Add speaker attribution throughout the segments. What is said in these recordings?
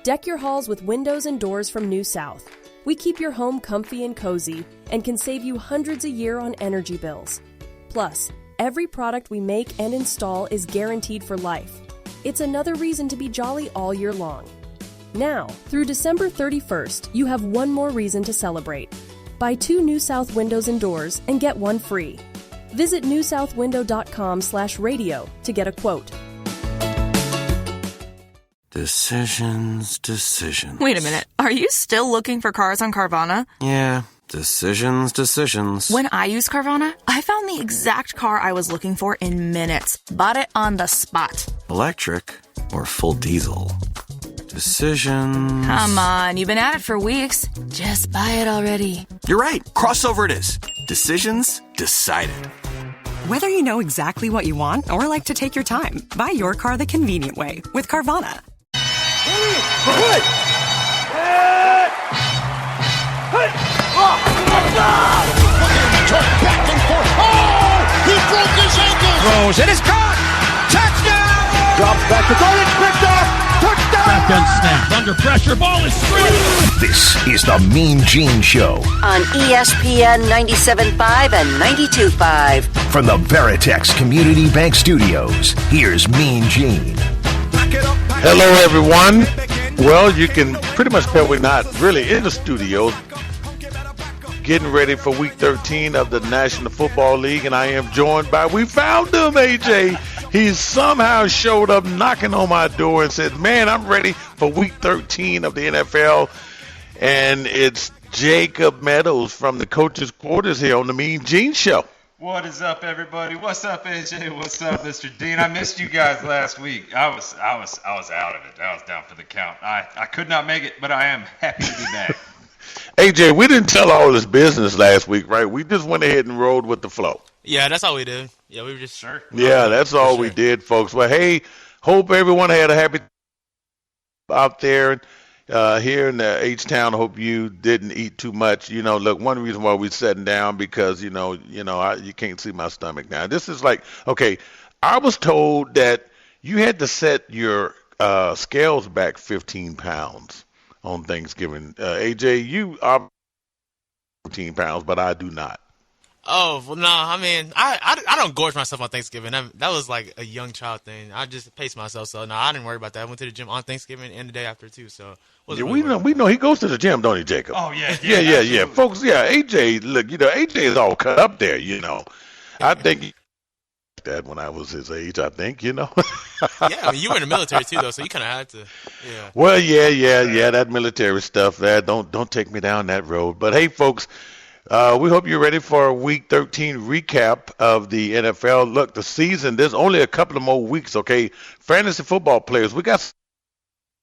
Speaker 1: Deck your halls with windows and doors from New South. We keep your home comfy and cozy and can save you hundreds a year on energy bills. Plus, every product we make and install is guaranteed for life. It's another reason to be jolly all year long. Now, through December 31st, you have one more reason to celebrate. Buy 2 New South windows and doors and get one free. Visit newsouthwindow.com/radio to get a quote.
Speaker 2: Decisions.
Speaker 3: Wait a minute. Are you still looking for cars on Carvana?
Speaker 2: Yeah, decisions.
Speaker 3: When I used Carvana, I found the exact car I was looking for in minutes. Bought it on the spot.
Speaker 2: Electric or full diesel? Decisions.
Speaker 3: Come on, you've been at it for weeks. Just buy it already.
Speaker 2: You're right. Crossover it is. Decisions decided.
Speaker 4: Whether you know exactly what you want or like to take your time, buy your car the convenient way with Carvana.
Speaker 5: Back and forth. Oh! He broke his ankle.
Speaker 6: Throws and it's caught. Touchdown!
Speaker 5: Drops back to throw. It's picked up. Touchdown!
Speaker 6: Shotgun snap. Under pressure. Ball is through.
Speaker 7: This is the Mean Gene Show
Speaker 8: on ESPN 97.5 and 92.5.
Speaker 7: From the Veritex Community Bank Studios, here's Mean Gene.
Speaker 9: Hello, everyone. Well, you can pretty much tell we're not really in the studio. Getting ready for Week 13 of the National Football League, and I am joined by, we found him, AJ. He somehow showed up knocking on my door and said, man, I'm ready for Week 13 of the NFL. And it's Jacob Meadows from the Coach's Quarters here on the Mean Gene Show.
Speaker 10: What is up, everybody? What's up, AJ? What's up, Mr. Dean? I missed you guys last week. I was out of it. I was down for the count. I could not make it, but I am happy to be back.
Speaker 9: AJ, we didn't tell all this business last week, right? We just went ahead and rolled with the flow.
Speaker 11: Yeah, that's all we did. Yeah, we were just sure.
Speaker 9: Yeah, that's all we did, folks. Well, hey, hope everyone had a happy out there here in H-Town. Hope you didn't eat too much. You know, look, one reason why we're sitting down because, you can't see my stomach now. This is like, okay, I was told that you had to set your scales back 15 pounds. On Thanksgiving. AJ, you are 14 pounds, but I do not.
Speaker 11: Oh, well, no, I mean, I don't gorge myself on Thanksgiving. That was like a young child thing. I just paced myself, so no, I didn't worry about that. I went to the gym on Thanksgiving and the day after, too, so.
Speaker 9: Yeah, we know he goes to the gym, don't he, Jacob?
Speaker 10: Oh, yeah.
Speaker 9: Yeah. Folks, yeah, AJ, look, AJ is all cut up there, I think that when I was his age, I think,
Speaker 11: Yeah, I mean, you were in the military too, though, so you kind of had to. Yeah.
Speaker 9: Well, yeah, that military stuff. Don't take me down that road. But hey, folks, we hope you're ready for a Week 13 recap of the NFL. Look, the season. There's only a couple of more weeks. Okay, fantasy football players. We got.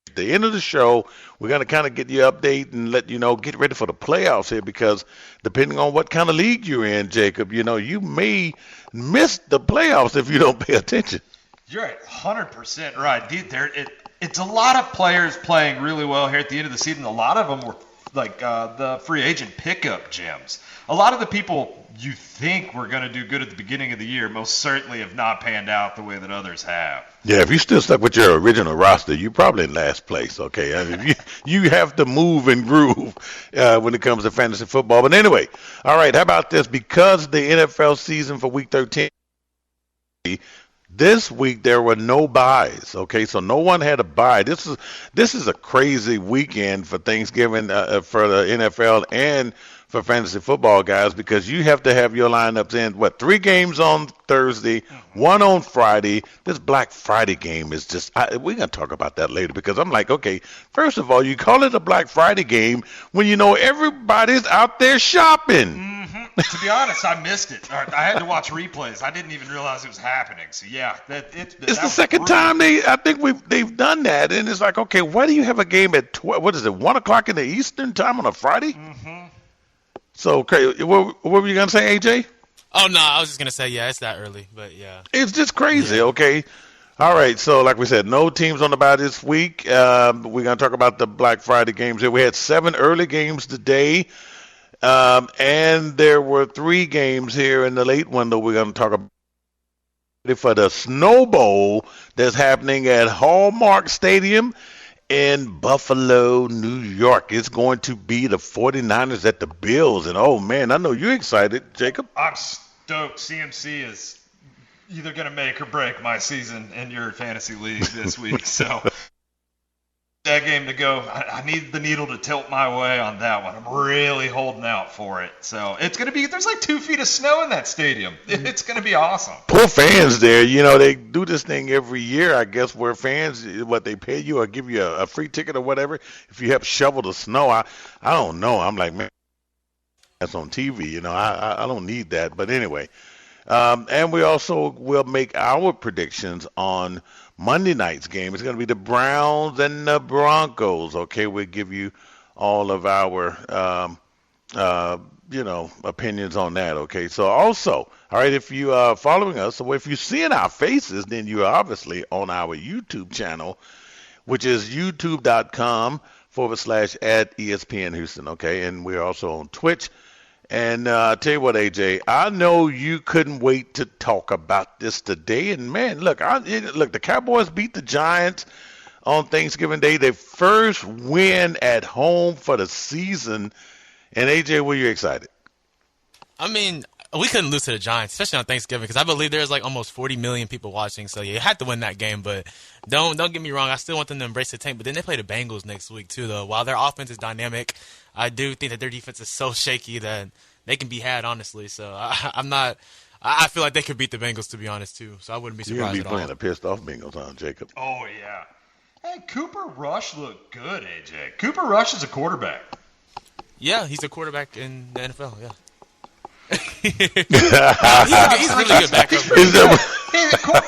Speaker 9: At the end of the show, we're going to kind of get you update and let you know, get ready for the playoffs here because depending on what kind of league you're in, Jacob, you may miss the playoffs if you don't pay attention.
Speaker 10: You're 100% right. Dude, it's a lot of players playing really well here at the end of the season. A lot of them were like the free agent pickup gems. A lot of the people you think were going to do good at the beginning of the year most certainly have not panned out the way that others have.
Speaker 9: Yeah, if you're still stuck with your original roster, you're probably in last place, okay? I mean, you have to move and groove when it comes to fantasy football. But anyway, all right, how about this? Because the NFL season for Week 13, this week there were no buys, okay? So no one had a buy. This is a crazy weekend for Thanksgiving for the NFL and for fantasy football guys because you have to have your lineups in, 3 games on Thursday, 1 on Friday. This Black Friday game is just, we're going to talk about that later because I'm like, okay, first of all, you call it a Black Friday game when everybody's out there shopping.
Speaker 10: Mm-hmm. To be honest, I missed it. I had to watch replays. I didn't even realize it was happening. So, yeah.
Speaker 9: It's the second time they've done that. And it's like, okay, why do you have a game at 1 o'clock in the Eastern time on a Friday?
Speaker 10: Mm-hmm.
Speaker 9: So, okay, what were you going to say, AJ?
Speaker 11: Oh, no, I was just going to say, yeah, it's that early, but yeah.
Speaker 9: It's just crazy, okay? All right, so like we said, no teams on the bye this week. We're going to talk about the Black Friday games here. We had 7 early games today, and there were 3 games here in the late window we're going to talk about for the Snow Bowl that's happening at Hallmark Stadium in Buffalo, New York. It's going to be the 49ers at the Bills. And, oh, man, I know you're excited, Jacob.
Speaker 10: I'm stoked. CMC is either going to make or break my season in your fantasy league this week. So that game to go. I need the needle to tilt my way on that one. I'm really holding out for it. So it's going to be – there's like 2 feet of snow in that stadium. It's going to be awesome.
Speaker 9: Poor fans there. You know, they do this thing every year, I guess, where fans, what, they pay you or give you a free ticket or whatever if you help shovel the snow. I don't know. I'm like, man, that's on TV. You know, I don't need that. But anyway, and we also will make our predictions on Monday night's game. It's going to be the Browns and the Broncos. Okay, we'll give you all of our, opinions on that. Okay, so also, all right, if you are following us, so if you're seeing our faces, then you're obviously on our YouTube channel, which is youtube.com/@ESPN Houston. Okay, and we're also on Twitch. And I tell you what, AJ, I know you couldn't wait to talk about this today. And, man, look, the Cowboys beat the Giants on Thanksgiving Day. Their first win at home for the season. And, AJ, were you excited?
Speaker 11: I mean, we couldn't lose to the Giants, especially on Thanksgiving, because I believe there's like almost 40 million people watching. So, you had to win that game. But don't get me wrong, I still want them to embrace the tank. But then they play the Bengals next week, too, though. While their offense is dynamic, I do think that their defense is so shaky that they can be had, honestly. So I feel like they could beat the Bengals, to be honest, too. So I wouldn't be surprised at all.
Speaker 9: You're going to be playing a pissed off Bengals, huh, Jacob?
Speaker 10: Oh, yeah. Hey, Cooper Rush looked good, AJ. Cooper Rush is a quarterback.
Speaker 11: Yeah, he's a quarterback in the NFL, yeah. he's a really good backup.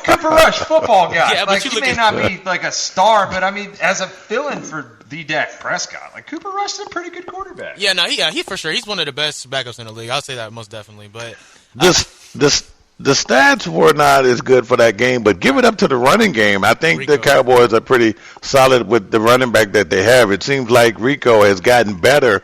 Speaker 10: Cooper Rush, football guy.
Speaker 11: Yeah,
Speaker 10: like, he may not be like a star, but I mean, as a fill-in for the Dak Prescott, like Cooper Rush is a pretty good quarterback.
Speaker 11: Yeah, no, he for sure. He's one of the best backups in the league. I'll say that most definitely. But
Speaker 9: the stats were not as good for that game, but give it up to the running game. I think the Cowboys are pretty solid with the running back that they have. It seems like Rico has gotten better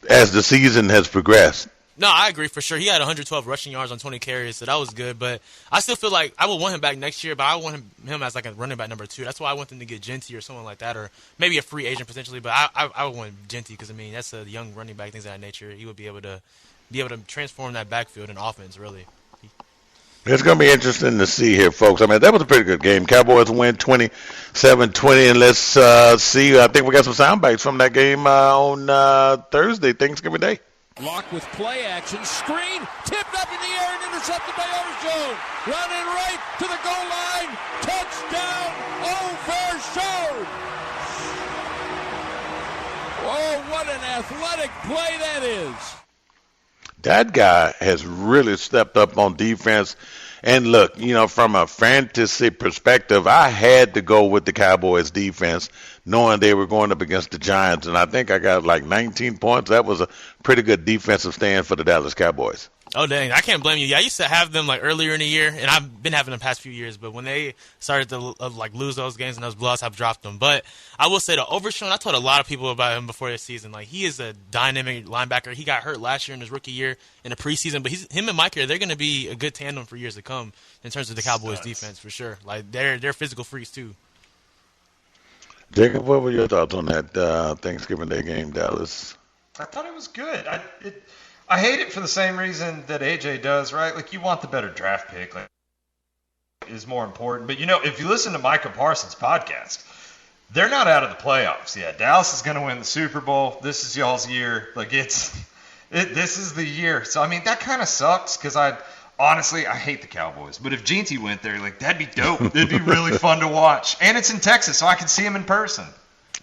Speaker 9: as the season has progressed.
Speaker 11: No, I agree for sure. He had 112 rushing yards on 20 carries, so that was good. But I still feel like I would want him back next year, but I want him as like a running back number 2. That's why I want them to get Genty or someone like that, or maybe a free agent potentially. But I would want Genty because, I mean, that's a young running back, things of that nature. He would be able to transform that backfield and offense, really.
Speaker 9: It's going to be interesting to see here, folks. I mean, that was a pretty good game. Cowboys win 27-20, and let's see. I think we got some sound bites from that game on Thursday, Thanksgiving Day.
Speaker 6: Lock with play action. Screen. Tipped up in the air and intercepted by Ojo. Running right to the goal line. Touchdown. Oh, fair show. Oh, what an athletic play that is.
Speaker 9: That guy has really stepped up on defense. And look, from a fantasy perspective, I had to go with the Cowboys defense, knowing they were going up against the Giants. And I think I got like 19 points. That was a pretty good defensive stand for the Dallas Cowboys.
Speaker 11: Oh, dang. I can't blame you. Yeah, I used to have them like earlier in the year, and I've been having them the past few years. But when they started to lose those games and those blowouts, I've dropped them. But I will say the Overshown, I told a lot of people about him before this season. Like, he is a dynamic linebacker. He got hurt last year in his rookie year in the preseason. But him and Micah, they're going to be a good tandem for years to come in terms of the Cowboys' defense, for sure. Like, they're physical freaks, too.
Speaker 9: Jacob, what were your thoughts on that Thanksgiving Day game, Dallas?
Speaker 10: I thought it was good. I hate it for the same reason that AJ does, right? Like, you want the better draft pick. Like, is more important. But, if you listen to Micah Parsons' podcast, they're not out of the playoffs yet. Dallas is going to win the Super Bowl. This is y'all's year. Like, this is the year. So, I mean, that kind of sucks because honestly, I hate the Cowboys. But if Genty went there, like, that'd be dope. It'd be really fun to watch. And it's in Texas, so I can see him in person.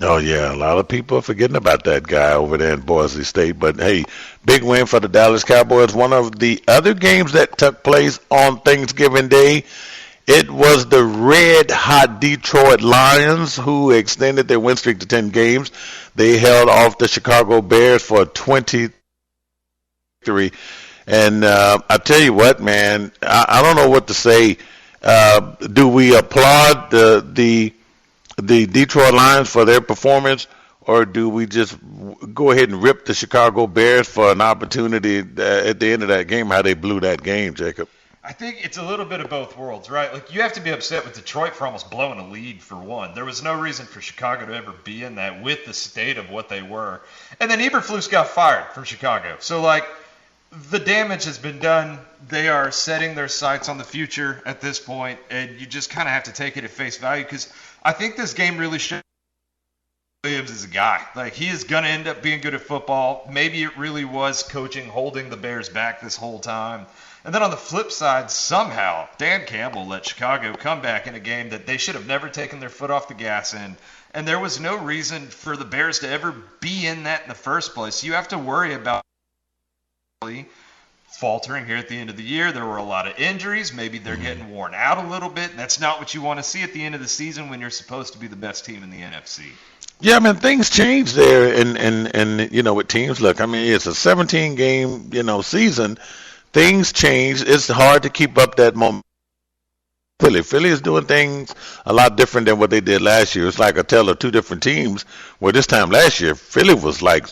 Speaker 9: Oh, yeah, a lot of people are forgetting about that guy over there in Boise State. But, hey, big win for the Dallas Cowboys. One of the other games that took place on Thanksgiving Day, it was the red-hot Detroit Lions who extended their win streak to 10 games. They held off the Chicago Bears for a 20-3. And I tell you what, man, I don't know what to say. Do we applaud the Detroit Lions for their performance, or do we just go ahead and rip the Chicago Bears for an opportunity at the end of that game, how they blew that game, Jacob?
Speaker 10: I think it's a little bit of both worlds, right? Like, you have to be upset with Detroit for almost blowing a lead, for one. There was no reason for Chicago to ever be in that with the state of what they were. And then Eberflus got fired from Chicago. So, like, the damage has been done. They are setting their sights on the future at this point, and you just kind of have to take it at face value, because I think this game really shows Williams is a guy. Like, he is going to end up being good at football. Maybe it really was coaching holding the Bears back this whole time. And then on the flip side, somehow, Dan Campbell let Chicago come back in a game that they should have never taken their foot off the gas in. And there was no reason for the Bears to ever be in that in the first place. You have to worry about faltering here at the end of the year. There were a lot of injuries. Maybe they're getting worn out a little bit. And that's not what you want to see at the end of the season when you're supposed to be the best team in the NFC.
Speaker 9: Yeah, man, things change there, and you know, with teams. Look, I mean, it's a 17-game, season. Things change. It's hard to keep up that moment. Philly is doing things a lot different than what they did last year. It's like a tale of two different teams. Where this time last year, Philly was like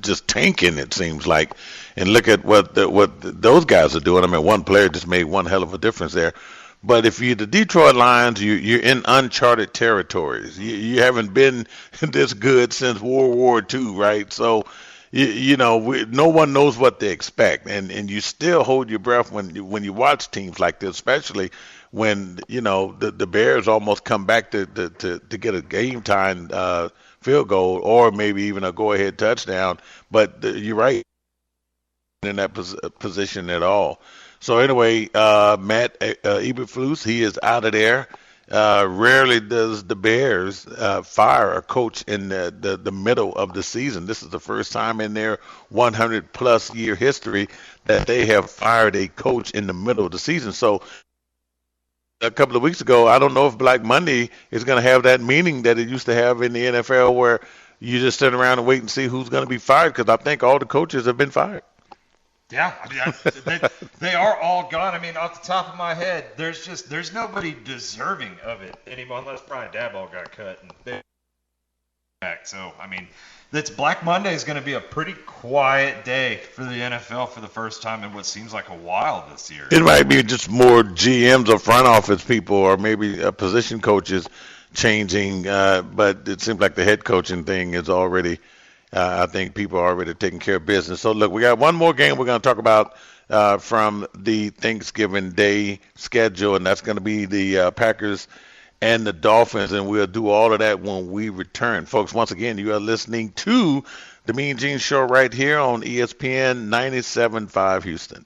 Speaker 9: just tanking. It seems like, and look at what those guys are doing. I mean, one player just made one hell of a difference there. But if you're the Detroit Lions, you're in uncharted territories. You haven't been this good since World War II, right? So, no one knows what to expect, and you still hold your breath when you watch teams like this, especially when the Bears almost come back to get a game time field goal or maybe even a go ahead touchdown. But you're right, in that position at all. So anyway, Matt Eberflus, he is out of there. Rarely does the Bears fire a coach in the middle of the season. This is the first time in their 100-plus year history that they have fired a coach in the middle of the season. So a couple of weeks ago, I don't know if Black Monday is going to have that meaning that it used to have in the NFL, where you just sit around and wait and see who's going to be fired, because I think all the coaches have been fired.
Speaker 10: Yeah, I mean, they are all gone. I mean, off the top of my head, there's nobody deserving of it anymore, unless Brian Daboll got cut and they back. So, I mean, Black Monday is going to be a pretty quiet day for the NFL for the first time in what seems like a while this year.
Speaker 9: It might be just more GMs or front office people, or maybe position coaches changing, but it seems like the head coaching thing is already. I think people are already taking care of business. So, look, we got one more game we're going to talk about from the Thanksgiving Day schedule, and that's going to be the Packers and the Dolphins, and we'll do all of that when we return. Folks, once again, you are listening to the Mean Gene Show right here on ESPN 97.5 Houston.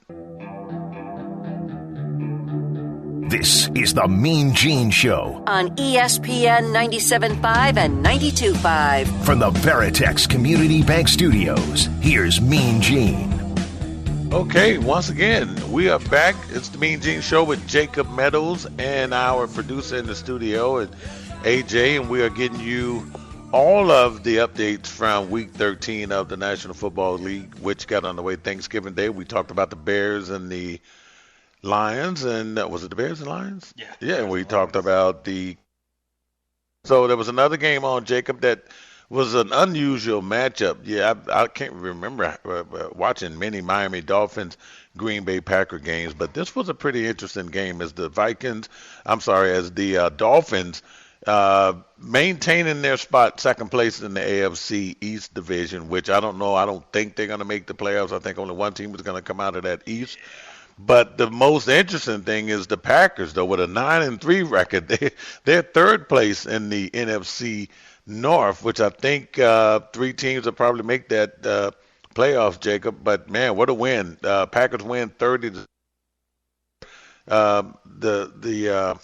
Speaker 7: This is the Mean Gene Show
Speaker 8: on ESPN 97.5 and 92.5.
Speaker 7: From the Veritex Community Bank Studios, here's Mean Gene.
Speaker 9: Okay, once again, we are back. It's the Mean Gene Show with Jacob Meadows and our producer in the studio, and AJ, and we are getting you all of the updates from Week 13 of the National Football League, which got underway Thanksgiving Day. We talked about the Bears and the Lions, and was it the Bears and Lions? Yeah, and we talked about so there was another game on, Jacob, that was an unusual matchup. Yeah, I can't remember watching many Miami Dolphins, Green Bay Packer games, but this was a pretty interesting game as the Dolphins maintaining their spot second place in the AFC East division, which I don't know. I don't think they're going to make the playoffs. I think only one team is going to come out of that East. But the most interesting thing is the Packers, though, with a 9-3 record. They're third place in the NFC North, which I think 3 teams will probably make that playoffs, Jacob. But, man, what a win. Packers win 30 to the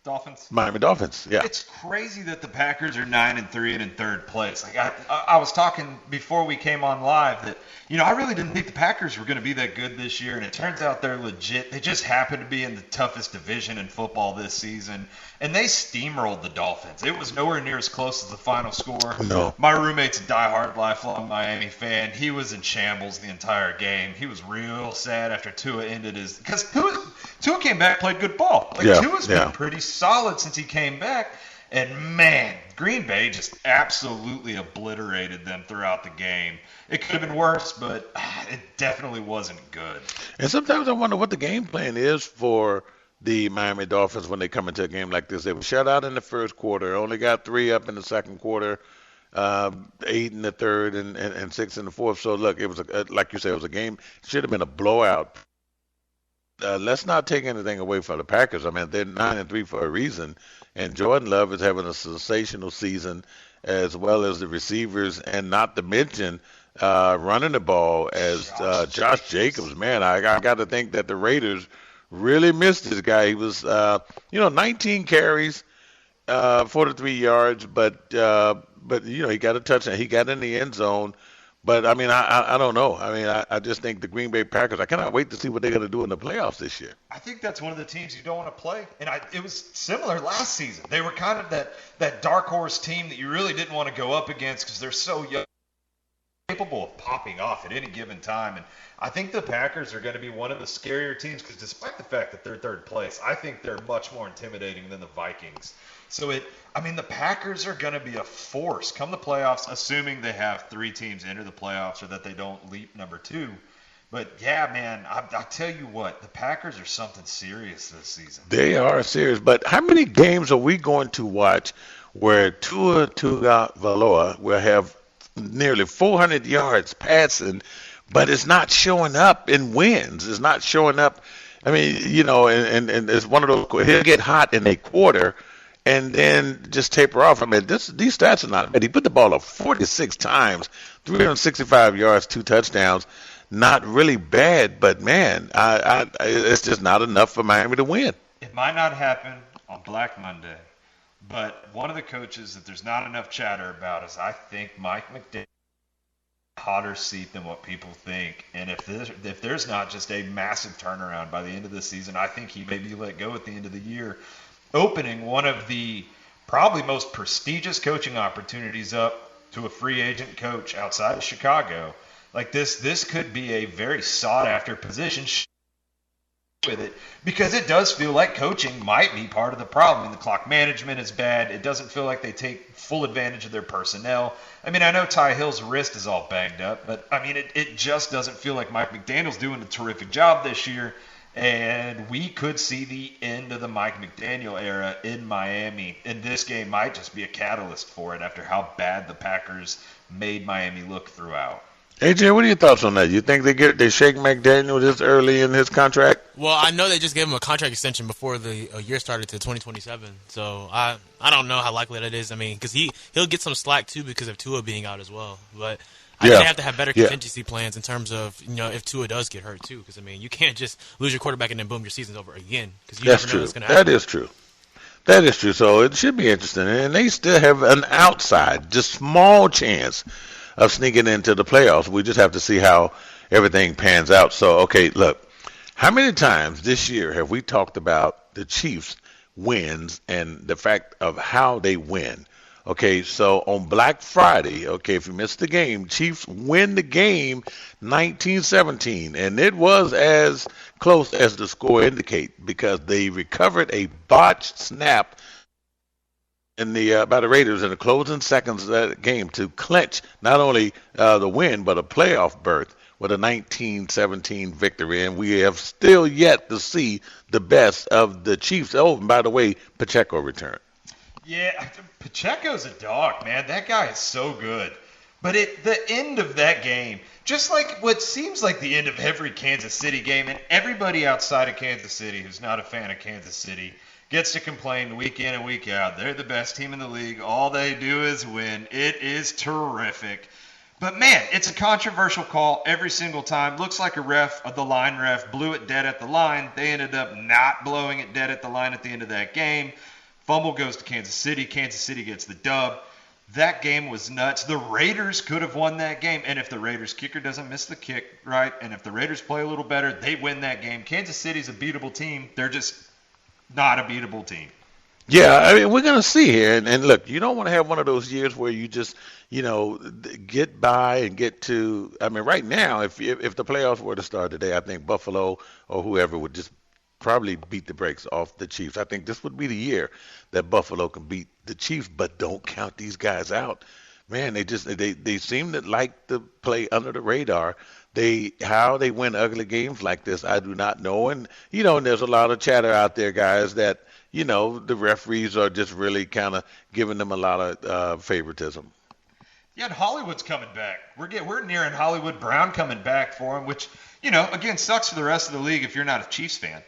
Speaker 10: Dolphins.
Speaker 9: Miami Dolphins, yeah.
Speaker 10: It's crazy that the Packers are 9-3 and in third place. Like I was talking before we came on live that, I really didn't think the Packers were going to be that good this year, and it turns out they're legit. They just happen to be in the toughest division in football this season, and they steamrolled the Dolphins. It was nowhere near as close as the final score.
Speaker 9: No.
Speaker 10: My roommate's a diehard, lifelong Miami fan. He was in shambles the entire game. He was real sad after Tua ended his – because Tua came back, played good ball. Tua's been pretty solid since he came back. And, man, Green Bay just absolutely obliterated them throughout the game. It could have been worse, but it definitely wasn't good.
Speaker 9: And sometimes I wonder what the game plan is for the Miami Dolphins when they come into a game like this. They were shut out in the first quarter, only got 3 up in the second quarter, 8 in the third, and 6 in the fourth. So, look, it was, like you said, it was a game. It should have been a blowout. Let's not take anything away from the Packers. I mean, they're 9-3 for a reason, and Jordan Love is having a sensational season, as well as the receivers, and not to mention running the ball as Josh Jacobs. Man, I got to think that the Raiders really missed this guy. He was, 19 carries, 43 yards, but he got a touchdown. He got in the end zone. But, I mean, I don't know. I mean, I just think the Green Bay Packers, I cannot wait to see what they're going to do in the playoffs this year.
Speaker 10: I think that's one of the teams you don't want to play. And it was similar last season. They were kind of that dark horse team that you really didn't want to go up against because they're so young, capable of popping off at any given time. And I think the Packers are going to be one of the scarier teams because despite the fact that they're third place, I think they're much more intimidating than the Vikings. So the Packers are going to be a force come the playoffs, assuming they have 3 teams enter the playoffs or that they don't leap number 2. But, yeah, man, I'll tell you what, the Packers are something serious this season.
Speaker 9: They are serious. But how many games are we going to watch where Tua Tagovailoa will have nearly 400 yards passing, but it's not showing up in wins? It's not showing up. I mean, and it's one of those, he'll get hot in a quarter and then just taper off. I mean, these stats are not bad. He put the ball up 46 times, 365 yards, 2 touchdowns. Not really bad, but, man, it's just not enough for Miami to win.
Speaker 10: It might not happen on Black Monday, but one of the coaches that there's not enough chatter about is I think Mike McDaniel hotter seat than what people think. And if there's not just a massive turnaround by the end of the season, I think he may be let go at the end of the year, opening one of the probably most prestigious coaching opportunities up to a free agent coach outside of Chicago. Like this could be a very sought after position with it, because it does feel like coaching might be part of the problem. I mean, the clock management is bad. It doesn't feel like they take full advantage of their personnel. I mean, I know Ty Hill's wrist is all banged up, but I mean, it just doesn't feel like Mike McDaniel's doing a terrific job this year. And we could see the end of the Mike McDaniel era in Miami. And this game might just be a catalyst for it after how bad the Packers made Miami look throughout.
Speaker 9: AJ, what are your thoughts on that? You think they shake McDaniel this early in his contract?
Speaker 11: Well, I know they just gave him a contract extension before the year started to 2027. So I don't know how likely that is. I mean, because he'll get some slack too because of Tua being out as well. But I think they have to have better contingency plans in terms of, if Tua does get hurt too. Because, I mean, you can't just lose your quarterback and then boom, your season's over again. Because you never know what's going to happen.
Speaker 9: That is true. That is true. So it should be interesting. And they still have an outside, just small chance of sneaking into the playoffs. We just have to see how everything pans out. So, okay, look, how many times this year have we talked about the Chiefs' wins and the fact of how they win? Okay, so on Black Friday, okay, if you missed the game, Chiefs win the game 19-17, and it was as close as the score indicate because they recovered a botched snap in by the Raiders in the closing seconds of that game to clinch not only the win but a playoff berth with a 19-17 victory, and we have still yet to see the best of the Chiefs. Oh, and by the way, Pacheco returned.
Speaker 10: Yeah, Pacheco's a dog, man. That guy is so good. But at the end of that game, just like what seems like the end of every Kansas City game, and everybody outside of Kansas City who's not a fan of Kansas City gets to complain week in and week out. They're the best team in the league. All they do is win. It is terrific. But, man, it's a controversial call every single time. Looks like the line ref blew it dead at the line. They ended up not blowing it dead at the line at the end of that game. Fumble goes to Kansas City. Kansas City gets the dub. That game was nuts. The Raiders could have won that game. And if the Raiders kicker doesn't miss the kick, right, and if the Raiders play a little better, they win that game. Kansas City's a beatable team. They're just not a beatable team.
Speaker 9: Yeah, I mean, we're going to see here. And look, you don't want to have one of those years where you just, get by and get to – I mean, right now, if the playoffs were to start today, I think Buffalo or whoever would just probably beat the brakes off the Chiefs. I think this would be the year that Buffalo can beat the Chiefs, but don't count these guys out. Man, they seem to like to play under the radar. How they win ugly games like this, I do not know. And there's a lot of chatter out there, guys, that the referees are just really kind of giving them a lot of favoritism.
Speaker 10: Yeah, and Hollywood's coming back. We're nearing Hollywood Brown coming back for him, which again sucks for the rest of the league if you're not a Chiefs fan.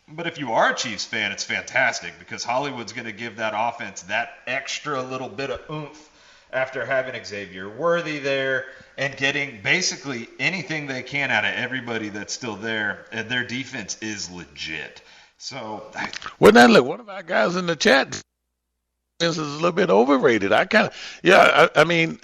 Speaker 10: But if you are a Chiefs fan, it's fantastic because Hollywood's going to give that offense that extra little bit of oomph after having Xavier Worthy there and getting basically anything they can out of everybody that's still there. And their defense is legit. So,
Speaker 9: well, now look, one of our guys in the chat is a little bit overrated. I mean,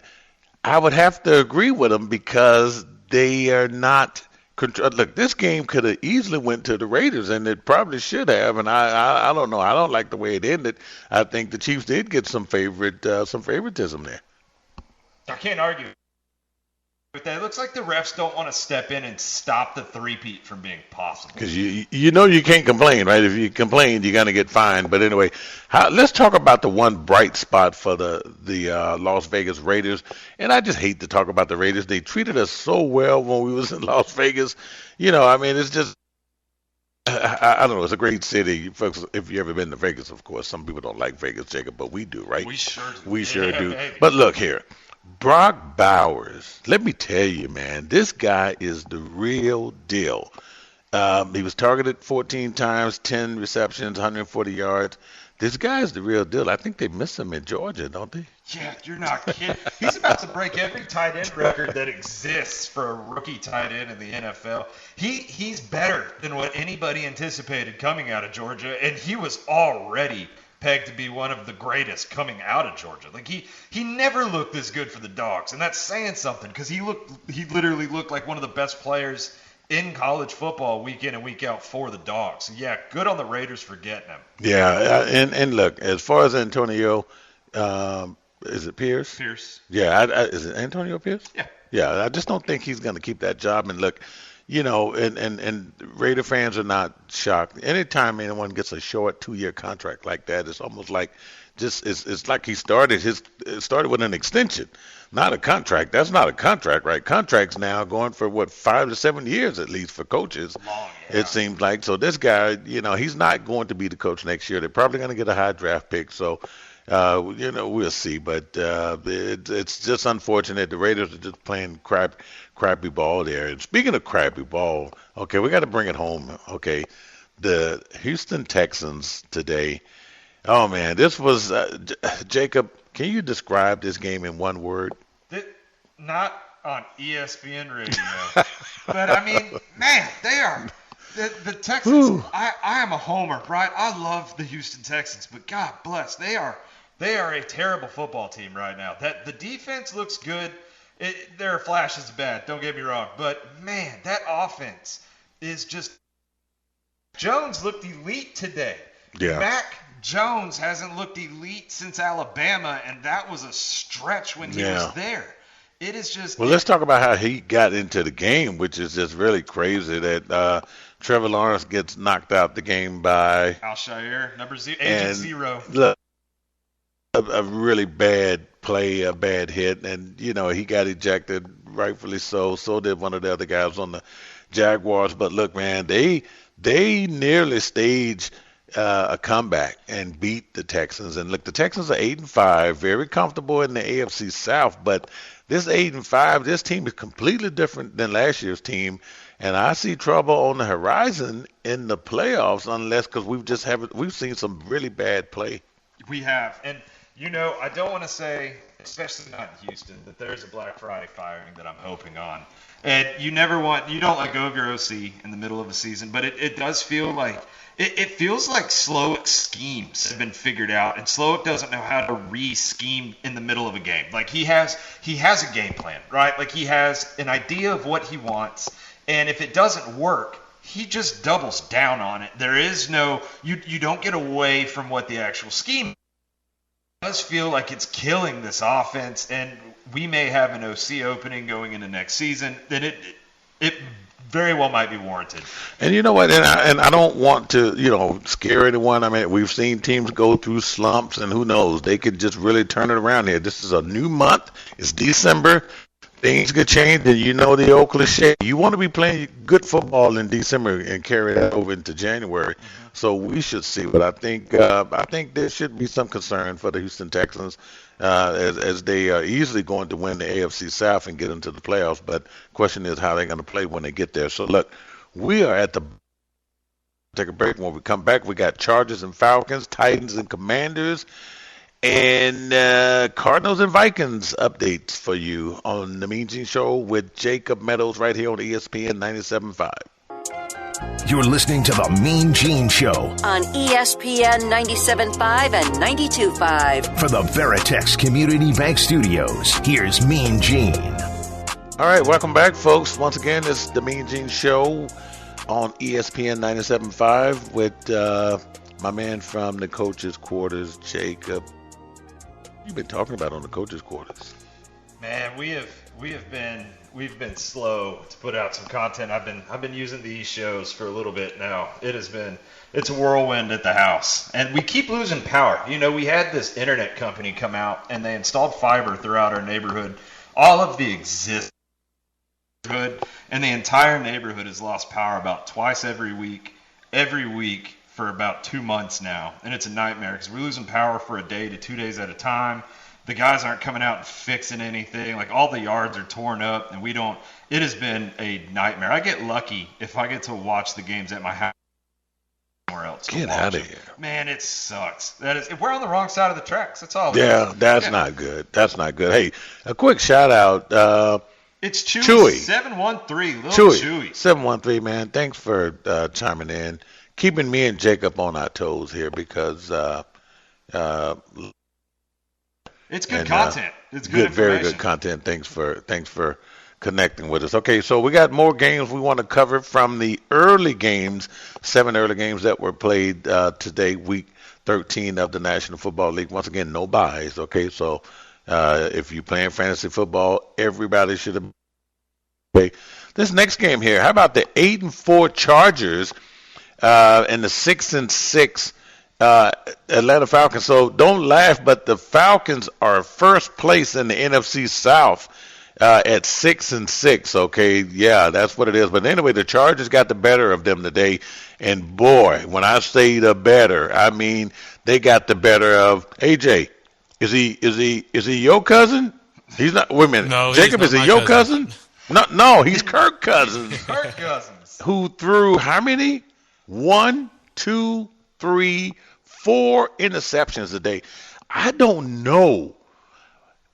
Speaker 9: I would have to agree with them because they are not. Look, this game could have easily went to the Raiders, and it probably should have. And I don't know. I don't like the way it ended. I think the Chiefs did get some favoritism there.
Speaker 10: I can't argue with that. It looks like the refs don't want to step in and stop the three-peat from being possible.
Speaker 9: Because you can't complain, right? If you complain, you're going to get fined. But anyway, let's talk about the one bright spot for the Las Vegas Raiders. And I just hate to talk about the Raiders. They treated us so well when we was in Las Vegas. I mean, it's just, I don't know. It's a great city. Folks, if you've ever been to Vegas, of course, some people don't like Vegas, Jacob, but we do, right?
Speaker 10: We sure do.
Speaker 9: We sure do.
Speaker 10: Baby.
Speaker 9: But look here. Brock Bowers, let me tell you, man, this guy is the real deal. He was targeted 14 times, 10 receptions, 140 yards. This guy is the real deal. I think they miss him in Georgia, don't they?
Speaker 10: Yeah, you're not kidding. He's about to break every tight end record that exists for a rookie tight end in the NFL. He's better than what anybody anticipated coming out of Georgia, and he was already pegged to be one of the greatest coming out of Georgia. Like he never looked this good for the Dogs, and that's saying something because he literally looked like one of the best players in college football week in and week out for the Dogs. So yeah, good on the Raiders for getting him.
Speaker 9: Yeah, and look, as far as Antonio, is it Pierce?
Speaker 10: Pierce.
Speaker 9: Yeah, is it Antonio Pierce?
Speaker 10: Yeah.
Speaker 9: Yeah, I just don't think he's going to keep that job. And look, and Raider fans are not shocked. Anytime anyone gets a short 2-year contract like that, it's almost like it's like he started with an extension, not a contract. That's not a contract, right? Contracts now going for 5 to 7 years at least for coaches.
Speaker 10: Long, yeah.
Speaker 9: It seems like. So this guy, he's not going to be the coach next year. They're probably going to get a high draft pick. So we'll see. But it's just unfortunate. The Raiders are just playing crappy ball there. And speaking of crappy ball, okay, we got to bring it home. Okay, the Houston Texans today. Oh man, this was Jacob. Can you describe this game in one word?
Speaker 10: Not on ESPN radio, but I mean, man, they are the Texans. Ooh. I am a homer, right? I love the Houston Texans, but God bless, they are a terrible football team right now. That the defense looks good. There are flashes of bad. Don't get me wrong, but man, that offense is just. Jones looked elite today.
Speaker 9: Yeah.
Speaker 10: Mac Jones hasn't looked elite since Alabama, and that was a stretch when he was there. It is just.
Speaker 9: Well, let's talk about how he got into the game, which is just really crazy that Trevor Lawrence gets knocked out the game by
Speaker 10: Alshire, Agent Zero.
Speaker 9: Look, a really bad play, a bad hit, and he got ejected, rightfully so. So did one of the other guys on the Jaguars. But look, man, they nearly staged a comeback and beat the Texans. And look, the Texans are 8-5, very comfortable in the AFC South. But this 8-5, this team is completely different than last year's team. And I see trouble on the horizon in the playoffs, unless because we've seen some really bad play.
Speaker 10: We have, and I don't want to say, especially not in Houston, that there's a Black Friday firing that I'm hoping on. And you don't let go of your OC in the middle of a season, but it does feel like. It feels like Slowick's schemes have been figured out, and Slowick doesn't know how to re-scheme in the middle of a game. Like he has a game plan, right? Like he has an idea of what he wants, and if it doesn't work, he just doubles down on it. There is no you don't get away from what the actual scheme is. It does feel like it's killing this offense, and we may have an OC opening going into next season. Then it very well might be warranted.
Speaker 9: And you know what? And I don't want to, scare anyone. I mean, we've seen teams go through slumps, and who knows? They could just really turn it around here. This is a new month. It's December. Things could change, and the old cliche. You want to be playing good football in December and carry that over into January. Mm-hmm. So we should see. But I think there should be some concern for the Houston Texans as they are easily going to win the AFC South and get into the playoffs. But the question is how they're going to play when they get there. So look, we are at the take a break. When we come back, we got Chargers and Falcons, Titans and Commanders, and Cardinals and Vikings updates for you on the Mean Gene Show with Jacob Meadows right here on ESPN 97.5.
Speaker 7: You're listening to the Mean Gene Show
Speaker 8: on ESPN 97.5 and 92.5.
Speaker 7: For the Veritex Community Bank Studios, here's Mean Gene.
Speaker 9: All right, welcome back, folks. Once again, it's the Mean Gene Show on ESPN 97.5 with my man from the coach's quarters, Jacob. You've been talking about on the coach's quarters.
Speaker 10: Man, we've been slow to put out some content. I've been using these shows for a little bit now. It's a whirlwind at the house, and we keep losing power. We had this internet company come out and they installed fiber throughout our neighborhood. All of the existing neighborhood, and the entire neighborhood has lost power about twice every week for about 2 months now, and it's a nightmare because we're losing power for a day to 2 days at a time. The guys aren't coming out and fixing anything. Like, all the yards are torn up, and it has been a nightmare. I get lucky if I get to watch the games at my house somewhere else.
Speaker 9: Get out of here.
Speaker 10: Man, it sucks. We're on the wrong side of the tracks. That's all.
Speaker 9: That's not good. That's not good. Hey, a quick shout out.
Speaker 10: It's Chewy 713. Little Chewy
Speaker 9: 713, man. Thanks for chiming in, keeping me and Jacob on our toes here because
Speaker 10: it's good content. It's good,
Speaker 9: very good content. Thanks for connecting with us. Okay, so we got more games we want to cover from the early games, 7 early games that were played today, week 13 of the National Football League. Once again, no buys. Okay, so if you're playing fantasy football, everybody should have. Okay, this next game here. How about the 8-4 Chargers and the 6-6 Atlanta Falcons? So don't laugh, but the Falcons are first place in the NFC South at 6-6. Okay, yeah, that's what it is. But anyway, the Chargers got the better of them today, and boy, when I say the better, I mean they got the better of AJ. Is he your cousin? He's not. Wait a minute.
Speaker 11: No,
Speaker 9: Jacob, is he your cousin? No, he's Kirk Cousins.
Speaker 10: Kirk Cousins.
Speaker 9: Who threw how many? 1, 2, 3, 4 interceptions today. I don't know.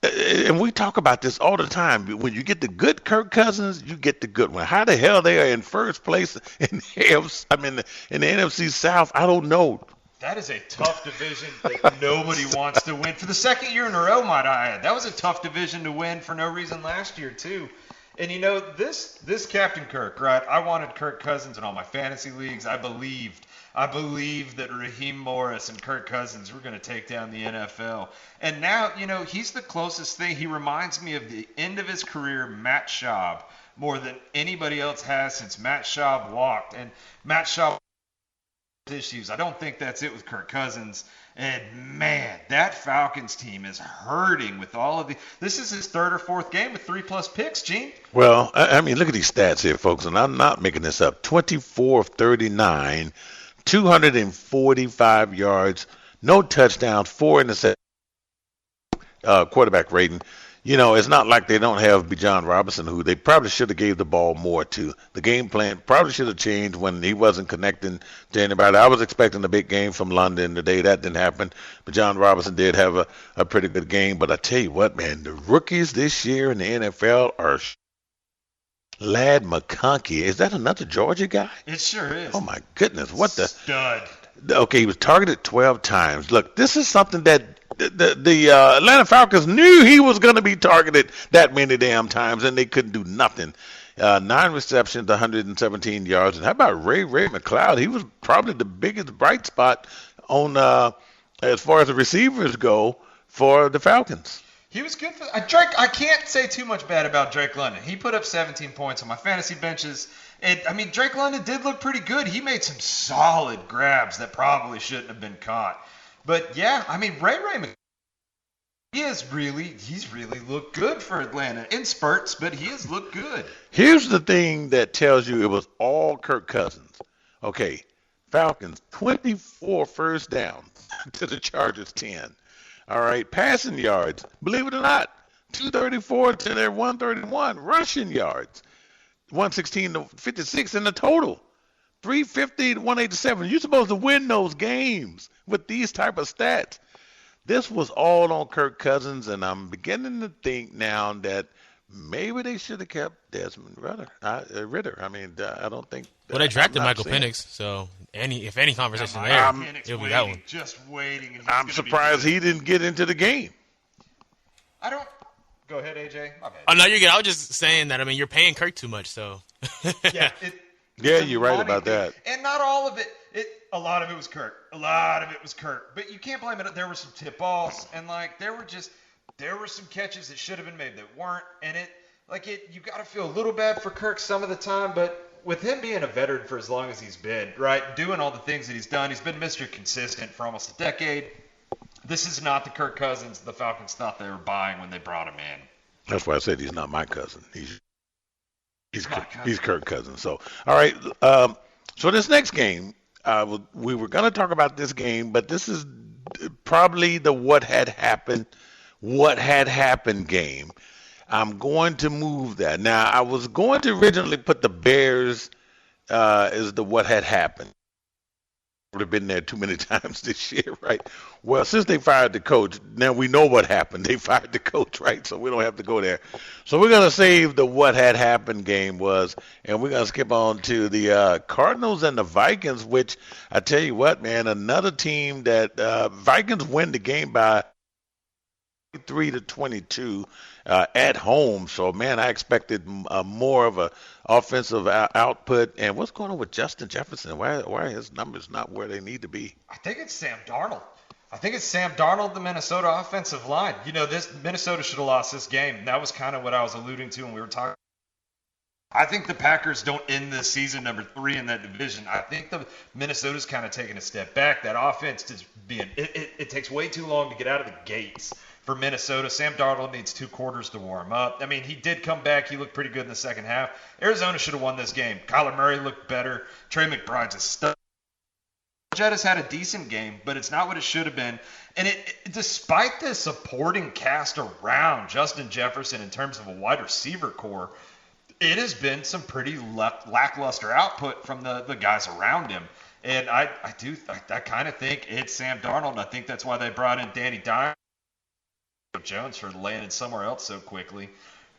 Speaker 9: And we talk about this all the time. When you get the good Kirk Cousins, you get the good one. How the hell they are in first place in the NFC South? I don't know.
Speaker 10: That is a tough division that nobody wants to win. For the second year in a row, might I add. That was a tough division to win for no reason last year, too. And, this Captain Kirk, right? I wanted Kirk Cousins in all my fantasy leagues. I believed that Raheem Morris and Kirk Cousins were going to take down the NFL. And now, he's the closest thing. He reminds me of the end of his career, Matt Schaub, more than anybody else has since Matt Schaub walked. And Matt Schaub issues. I don't think that's it with Kirk Cousins. And man, that Falcons team is hurting with all of the. This is his third or fourth game with 3+ picks, Gene.
Speaker 9: Well, I mean, look at these stats here, folks, and I'm not making this up. 24 of 39, 245 yards, no touchdowns, 4 interceptions, quarterback rating. It's not like they don't have Bijan Robinson, who they probably should have gave the ball more to. The game plan probably should have changed when he wasn't connecting to anybody. I was expecting a big game from London today. That didn't happen. Bijan Robinson did have a pretty good game. But I tell you what, man, the rookies this year in the NFL are Lad McConkey. Is that another Georgia guy?
Speaker 10: It sure is.
Speaker 9: Oh, my goodness. What the?
Speaker 10: Stud.
Speaker 9: Okay, he was targeted 12 times. Look, this is something that the Atlanta Falcons knew he was going to be targeted that many damn times, and they couldn't do nothing. 9 receptions, 117 yards. And how about Ray McLeod? He was probably the biggest bright spot on as far as the receivers go for the Falcons.
Speaker 10: He was good for Drake. I can't say too much bad about Drake London. He put up 17 points on my fantasy benches. Drake London did look pretty good. He made some solid grabs that probably shouldn't have been caught. But yeah, Ray he's really looked good for Atlanta in spurts, but he has looked good.
Speaker 9: Here's the thing that tells you it was all Kirk Cousins. Okay, Falcons 24 first downs to the Chargers 10. All right, passing yards, believe it or not, 234 to their 131. Rushing yards, 116 to 56 in the total, 350 to 187. You're supposed to win those games with these type of stats. This was all on Kirk Cousins, and I'm beginning to think now that maybe they should have kept Desmond Ritter. I don't think.
Speaker 11: Well, they drafted Michael Penix, so if any conversation there, it'll be that one.
Speaker 10: Just waiting.
Speaker 9: I'm surprised he didn't get into the game.
Speaker 10: Go ahead, AJ.
Speaker 11: Oh no, you're good. I was just saying that. You're paying Kirk too much, so.
Speaker 10: Yeah.
Speaker 9: You're right about that.
Speaker 10: And not all of it. A lot of it was Kirk. But you can't blame it. There were some tip balls, and there were some catches that should have been made that weren't. And you got to feel a little bad for Kirk some of the time, but with him being a veteran for as long as he's been, right, doing all the things that he's done, he's been Mr. Consistent for almost a decade. This is not the Kirk Cousins the Falcons thought they were buying when they brought him in.
Speaker 9: That's why I said he's not my cousin. He's Kirk Cousins. So, all right. So this next game, we were going to talk about this game, but this is probably the what had happened game. I'm going to move that. Now, I was going to originally put the Bears as the what had happened. Would have been there too many times this year, right? Well, since they fired the coach, now we know what happened. They fired the coach, right? So we don't have to go there. So we're going to save the what had happened game was, and we're going to skip on to the Cardinals and the Vikings, which I tell you what, man, another team that Vikings win the game by 3-22 at home. So, man, I expected more of a offensive output. And what's going on with Justin Jefferson? Why are his numbers not where they need to be?
Speaker 10: I think it's Sam Darnold, the Minnesota offensive line. This Minnesota should have lost this game. That was kind of what I was alluding to when we were talking. I think the Packers don't end this season number 3 in that division. I think the Minnesota's kind of taking a step back. That offense is it takes way too long to get out of the gates for Minnesota. Sam Darnold needs 2 quarters to warm up. He did come back. He looked pretty good in the second half. Arizona should have won this game. Kyler Murray looked better. Trey McBride's a stud. Jett has had a decent game, but it's not what it should have been. And despite the supporting cast around Justin Jefferson in terms of a wide receiver core, it has been some pretty lackluster output from the guys around him. And I kind of think it's Sam Darnold. I think that's why they brought in Danny Dimes. Jones for landing somewhere else so quickly.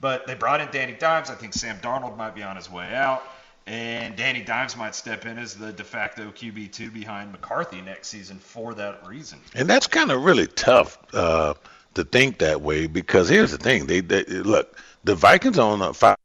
Speaker 10: But they brought in Danny Dimes. I think Sam Darnold might be on his way out. And Danny Dimes might step in as the de facto QB2 behind McCarthy next season for that reason.
Speaker 9: And that's kind of really tough to think that way, because here's the thing. They look, the Vikings are on a 5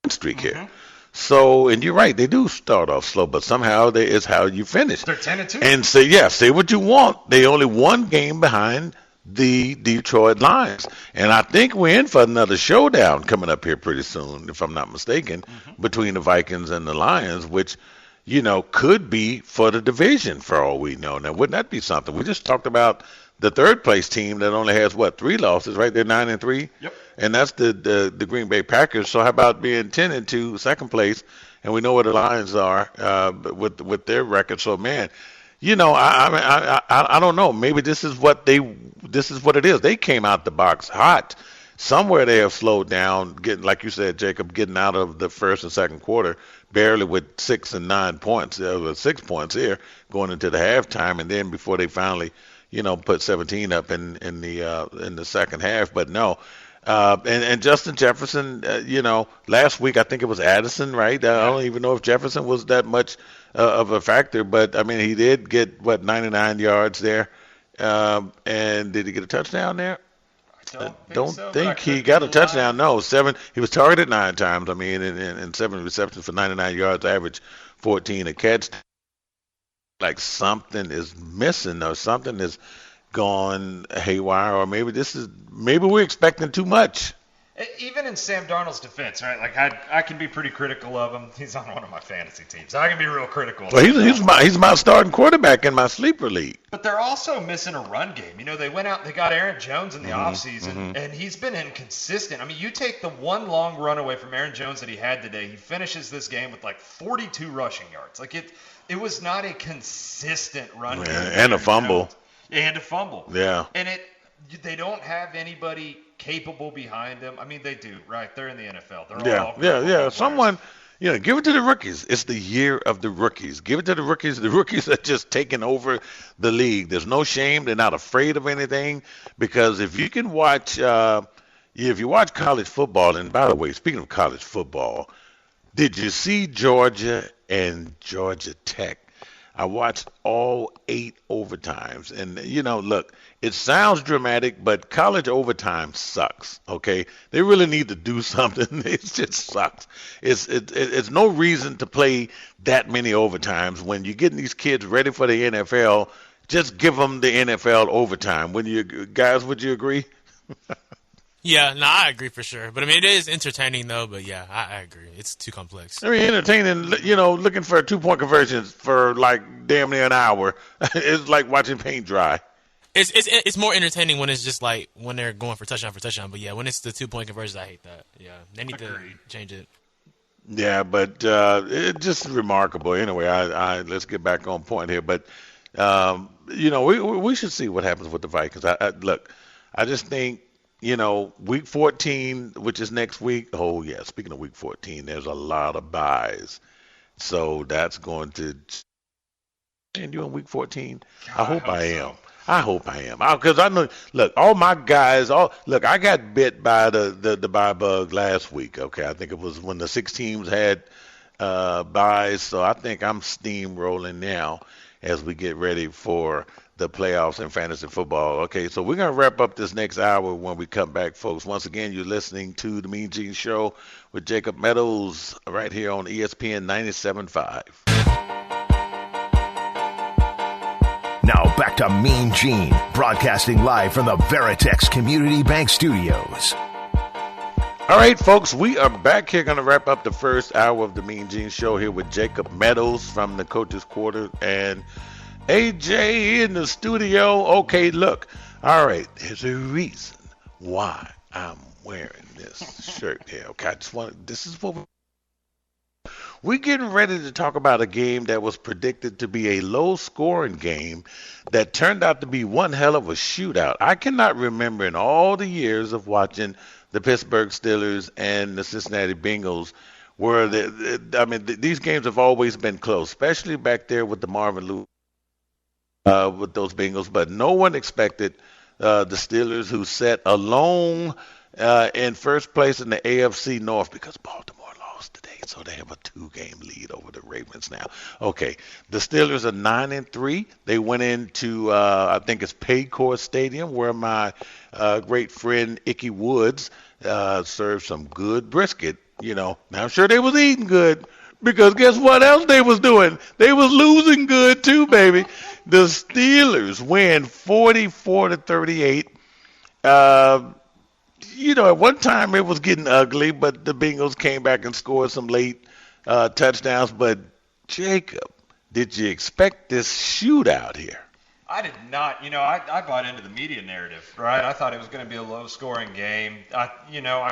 Speaker 9: streak here. So, and you're right, they do start off slow, but somehow it's how you finish.
Speaker 10: They're 10-2.
Speaker 9: And say what you want. They only one game behind the Detroit Lions. And I think we're in for another showdown coming up here pretty soon, if I'm not mistaken, between the Vikings and the Lions, which, could be for the division for all we know. Now, wouldn't that be something? We just talked about the third place team that only has, 3 losses, right? They're 9-3.
Speaker 10: Yep.
Speaker 9: And that's the Green Bay Packers. So how about being 10-2, second place? And we know where the Lions are with their record. So, man, I don't know. Maybe this is what it is. They came out the box hot. Somewhere they have slowed down, getting, like you said, Jacob, getting out of the first and second quarter, barely with 6 and 9 points, 6 points here going into the halftime, and then before they finally, put 17 up in the second half. But no. And Justin Jefferson, last week I think it was Addison, right? I don't even know if Jefferson was that much of a factor, but he did get 99 yards there. And did he get a touchdown there?
Speaker 10: I
Speaker 9: don't
Speaker 10: so,
Speaker 9: think he got a touchdown. No, 7. He was targeted 9 times. And 7 receptions for 99 yards, average 14 a catch. Like something is missing or something is gone haywire, or maybe we're expecting too much.
Speaker 10: Even in Sam Darnold's defense, right? Like I can be pretty critical of him. He's on one of my fantasy teams. I can be real critical.
Speaker 9: Well, he's my starting quarterback in my sleeper league.
Speaker 10: But they're also missing a run game. You know, they went out and they got Aaron Jones in the offseason, and he's been inconsistent. I mean, you take the one long run away from Aaron Jones that he had today, he finishes this game with like 42 rushing yards. Like it was not a consistent run game.
Speaker 9: And a fumble.
Speaker 10: And a fumble.
Speaker 9: Yeah.
Speaker 10: And they don't have anybody capable behind them. I mean, they do, right? They're in the NFL. They're all
Speaker 9: Someone, give it to the rookies. It's the year of the rookies. Give it to the rookies. The rookies are just taking over the league. There's no shame. They're not afraid of anything, because if you can watch, if you watch college football, and by the way, speaking of college football, did you see Georgia and Georgia Tech? I watched all 8 overtimes, and look, it sounds dramatic, but college overtime sucks. Okay, they really need to do something. It just sucks. It's no reason to play that many overtimes when you're getting these kids ready for the NFL. Just give them the NFL overtime. Would you agree?
Speaker 11: Yeah, no, I agree for sure. But I mean, it is entertaining though. But yeah, I agree. It's too complex.
Speaker 9: I mean, entertaining. Looking for a 2-point conversion for like damn near an hour. It's like watching paint dry.
Speaker 11: It's more entertaining when it's just like when they're going for touchdown. But yeah, when it's the 2-point conversions, I hate that. Yeah, they need to change it.
Speaker 9: Yeah, but it's just remarkable. Anyway, I let's get back on point here. But we should see what happens with the Vikings. I just think. Week 14, which is next week. Oh, yeah. Speaking of week 14, there's a lot of buys. So that's going to end you in week 14. I hope I am. Because I know, look, all my guys, I got bit by the buy bug last week. Okay. I think it was when the 6 teams had buys. So I think I'm steamrolling now as we get ready for the playoffs in fantasy football. Okay, so we're going to wrap up this next hour when we come back, folks. Once again, you're listening to the Mean Gene Show with Jacob Meadows right here on ESPN 97.5.
Speaker 7: Now back to Mean Gene, broadcasting live from the Veritex Community Bank Studios.
Speaker 9: All right, folks, we are back here. Going to wrap up the first hour of the Mean Gene Show here with Jacob Meadows from the Coach's Quarter and AJ in the studio. Okay, look. All right, there's a reason why I'm wearing this shirt here. Okay, this is what we're getting ready to talk about, a game that was predicted to be a low-scoring game that turned out to be one hell of a shootout. I cannot remember in all the years of watching the Pittsburgh Steelers and the Cincinnati Bengals where these games have always been close, especially back there with the Marvin Lewis. With those Bengals, but no one expected the Steelers, who sat alone in first place in the AFC North because Baltimore lost today, so they have a 2-game lead over the Ravens now. Okay, the Steelers are 9-3. They went into I think it's Paycor Stadium, where my great friend Icky Woods served some good brisket. Now I'm sure they was eating good. Because guess what else they was doing? They was losing good too, baby. The Steelers win 44-38. At one time it was getting ugly, but the Bengals came back and scored some late touchdowns. But Jacob, did you expect this shootout here?
Speaker 10: I did not. I bought into the media narrative, right? I thought it was going to be a low-scoring game. I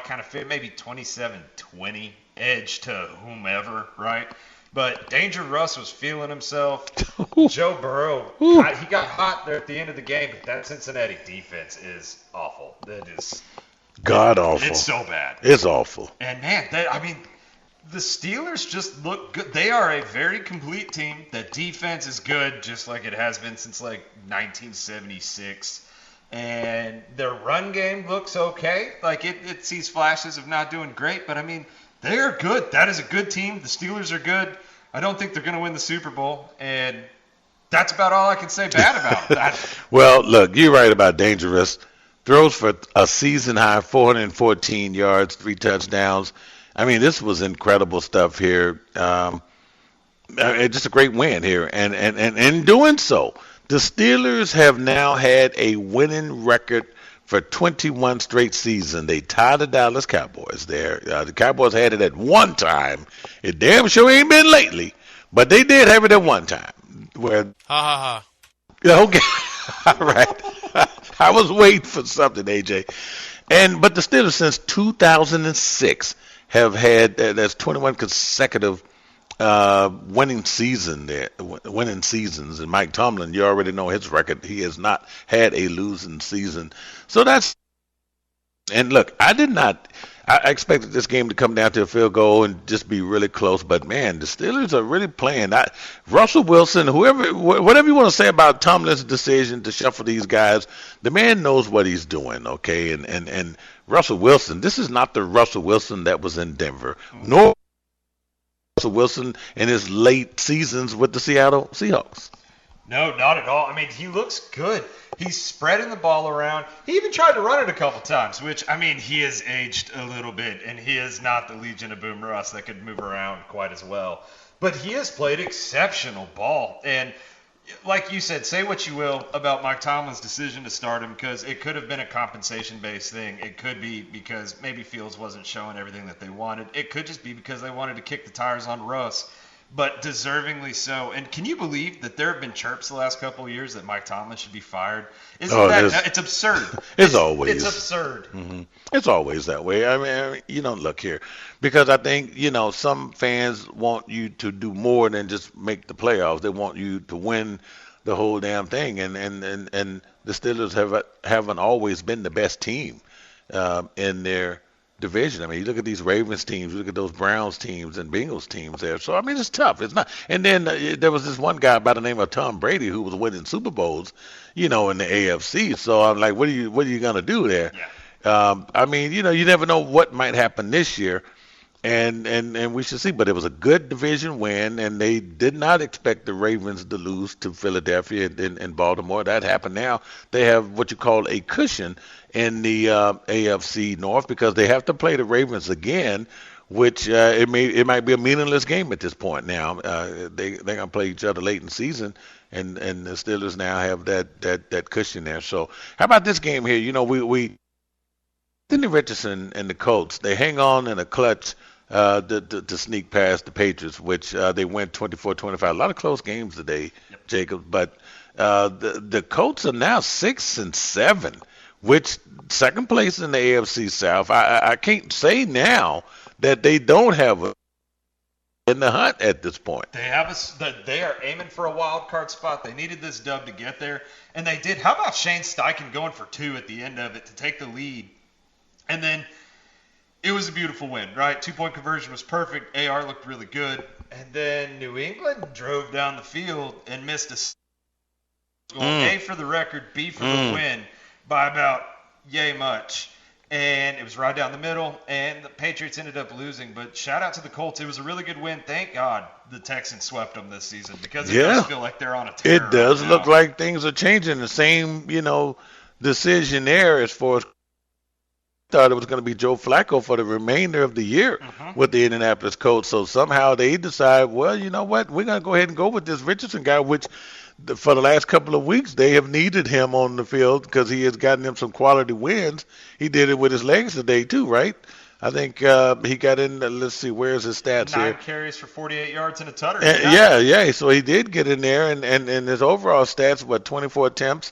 Speaker 10: kind of figured maybe 27-20. Edge to whomever, right? But Danger Russ was feeling himself. Joe Burrow, he got hot there at the end of the game, but that Cincinnati defense is awful. That is
Speaker 9: god-awful.
Speaker 10: It's so bad.
Speaker 9: It's awful.
Speaker 10: And, man, the Steelers just look good. They are a very complete team. The defense is good, just like it has been since, 1976. And their run game looks okay. It sees flashes of not doing great, but, they are good. That is a good team. The Steelers are good. I don't think they're going to win the Super Bowl, and that's about all I can say bad about that.
Speaker 9: Well, look, you're right about Dangerous. Throws for a season-high 414 yards, 3 touchdowns. This was incredible stuff here. Just a great win here. And in doing so, The Steelers have now had a winning record for 21 straight seasons. They tied the Dallas Cowboys there. The Cowboys had it at one time. It damn sure ain't been lately, but they did have it at one time. Where,
Speaker 11: ha.
Speaker 9: Okay, all right. I was waiting for something, AJ. But the Steelers since 2006 have had that's 21 consecutive winning seasons, and Mike Tomlin, you already know his record. He has not had a losing season. So and look, I expected this game to come down to a field goal and just be really close, but man, the Steelers are really playing. Russell Wilson, whatever you want to say about Tomlin's decision to shuffle these guys, the man knows what he's doing, okay? And Russell Wilson, this is not the Russell Wilson that was in Denver, nor Russell Wilson in his late seasons with the Seattle Seahawks.
Speaker 10: No, not at all. I mean, he looks good. He's spreading the ball around. He even tried to run it a couple times, which, I mean, he has aged a little bit, and he is not the Legion of Boom Russ that could move around quite as well. But he has played exceptional ball. And like you said, say what you will about Mike Tomlin's decision to start him, because it could have been a compensation-based thing. It could be because maybe Fields wasn't showing everything that they wanted. It could just be because they wanted to kick the tires on Russ, but deservingly so. And can you believe that there have been chirps the last couple of years that Mike Tomlin should be fired? It's absurd.
Speaker 9: It's
Speaker 10: absurd.
Speaker 9: Mm-hmm. It's always that way. I mean, look here, because I think, some fans want you to do more than just make the playoffs. They want you to win the whole damn thing. And the Steelers haven't always been the best team in their division. I mean, you look at these Ravens teams, you look at those Browns teams and Bengals teams there. So, I mean, it's tough. It's not. And then there was this one guy by the name of Tom Brady who was winning Super Bowls, in the AFC. So I'm like, what are you gonna do there? Yeah. I mean, you never know what might happen this year, and we should see. But it was a good division win, and they did not expect the Ravens to lose to Philadelphia and Baltimore. That happened now. They have what you call a cushion in the AFC North because they have to play the Ravens again, which it might be a meaningless game at this point now. They're gonna play each other late in the season, and the Steelers now have that cushion there. So how about this game here? We Anthony Richardson and the Colts, they hang on in a clutch to sneak past the Patriots, which they went 24-25. A lot of close games today, Jacob. But the Colts are now 6-7, which second place in the AFC South. I can't say now that they don't have in the hunt at this point.
Speaker 10: They are aiming for a wild card spot. They needed this dub to get there, and they did. How about Shane Steichen going for 2 at the end of it to take the lead? And then it was a beautiful win, right? 2-point conversion was perfect. AR looked really good. And then New England drove down the field and missed A for the record, B for the win by about yay much. And it was right down the middle, and the Patriots ended up losing. But shout out to the Colts. It was a really good win. Thank God the Texans swept them this season because it does feel like they're on a tear.
Speaker 9: It does look like things are changing. The same, decision there as far as thought it was going to be Joe Flacco for the remainder of the year with the Indianapolis Colts. So somehow they decide, well, you know what, we're going to go ahead and go with this Richardson guy, which for the last couple of weeks they have needed him on the field because he has gotten them some quality wins. He did it with his legs today too, right? I think he got in, let's see, where's his stats here?
Speaker 10: 9 carries for 48 yards and a touchdown.
Speaker 9: Yeah. So he did get in there, and his overall stats, 24 attempts,